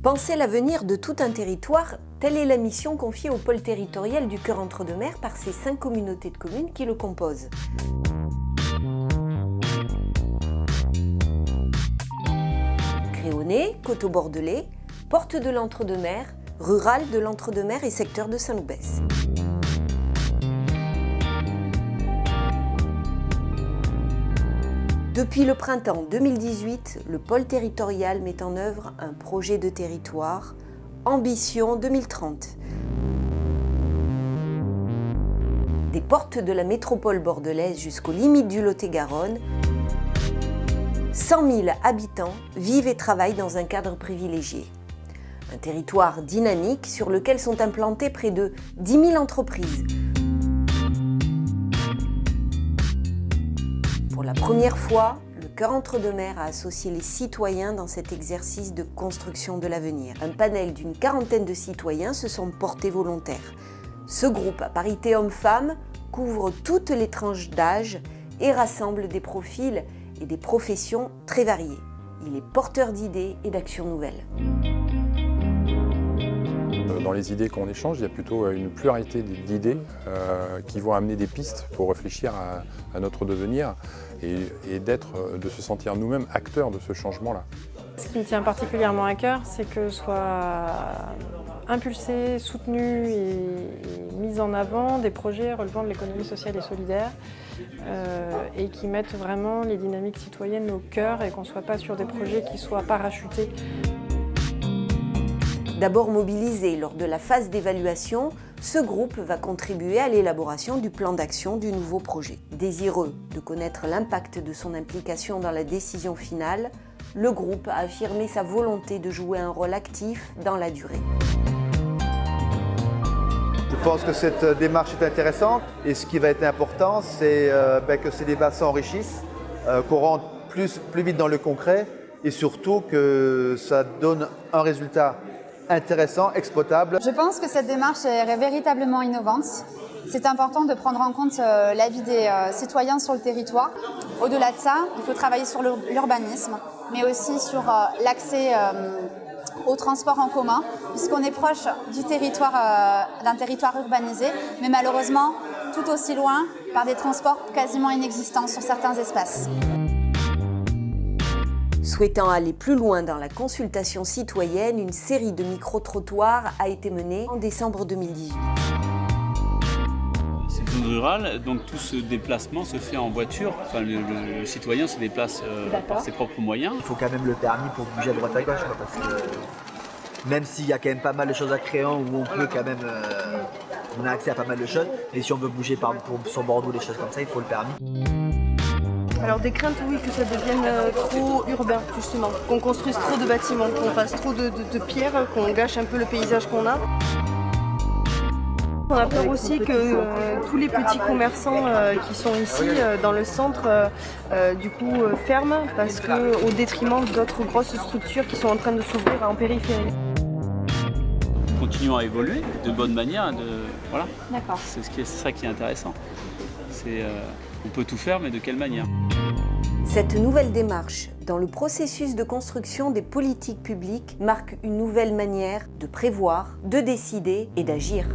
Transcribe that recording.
Penser l'avenir de tout un territoire, telle est la mission confiée au pôle territorial du Cœur Entre-deux-Mers par ces 5 communautés de communes qui le composent. Créonais, Coteaux-Bordelais, Porte de l'Entre-deux-Mers, Rural de l'Entre-deux-Mers et secteur de Saint-Loubès. Depuis le printemps 2018, le pôle territorial met en œuvre un projet de territoire, Ambition 2030. Des portes de la métropole bordelaise jusqu'aux limites du Lot-et-Garonne, 100 000 habitants vivent et travaillent dans un cadre privilégié. Un territoire dynamique sur lequel sont implantées près de 10 000 entreprises. Pour la première fois, le Cœur Entre-deux-Mers a associé les citoyens dans cet exercice de construction de l'avenir. Un panel d'une 40aine de citoyens se sont portés volontaires. Ce groupe à parité hommes-femmes couvre toutes les tranches d'âge et rassemble des profils et des professions très variées. Il est porteur d'idées et d'actions nouvelles. Dans les idées qu'on échange, il y a plutôt une pluralité d'idées qui vont amener des pistes pour réfléchir à notre devenir et de se sentir nous-mêmes acteurs de ce changement-là. Ce qui me tient particulièrement à cœur, c'est que soient impulsés, soutenus et mis en avant des projets relevant de l'économie sociale et solidaire et qui mettent vraiment les dynamiques citoyennes au cœur et qu'on ne soit pas sur des projets qui soient parachutés. D'abord mobilisé lors de la phase d'évaluation, ce groupe va contribuer à l'élaboration du plan d'action du nouveau projet. Désireux de connaître l'impact de son implication dans la décision finale, le groupe a affirmé sa volonté de jouer un rôle actif dans la durée. Je pense que cette démarche est intéressante et ce qui va être important, c'est que ces débats s'enrichissent, qu'on rentre plus vite dans le concret et surtout que ça donne un résultat intéressant, exploitable. Je pense que cette démarche est véritablement innovante. C'est important de prendre en compte l'avis des citoyens sur le territoire. Au-delà de ça, il faut travailler sur l'urbanisme, mais aussi sur l'accès au transport en commun, puisqu'on est proche du territoire, d'un territoire urbanisé, mais malheureusement tout aussi loin par des transports quasiment inexistants sur certains espaces. Souhaitant aller plus loin dans la consultation citoyenne, une série de micro-trottoirs a été menée en décembre 2018. C'est une zone rurale, donc tout ce déplacement se fait en voiture. Enfin, le citoyen se déplace par ses propres moyens. Il faut quand même le permis pour bouger à droite à gauche, parce que même s'il y a quand même pas mal de choses à Créon où on peut quand même, on a accès à pas mal de choses, et si on veut bouger sur Bordeaux, des choses comme ça, il faut le permis. Alors des craintes, oui, que ça devienne trop urbain, justement, qu'on construise trop de bâtiments, qu'on fasse trop de pierres, qu'on gâche un peu le paysage qu'on a. On a peur aussi que tous les petits commerçants qui sont ici dans le centre ferment parce qu'au détriment d'autres grosses structures qui sont en train de s'ouvrir en périphérie. Continuons à évoluer de bonne manière. Voilà. D'accord. C'est ça qui est intéressant. On peut tout faire, mais de quelle manière? Cette nouvelle démarche dans le processus de construction des politiques publiques marque une nouvelle manière de prévoir, de décider et d'agir.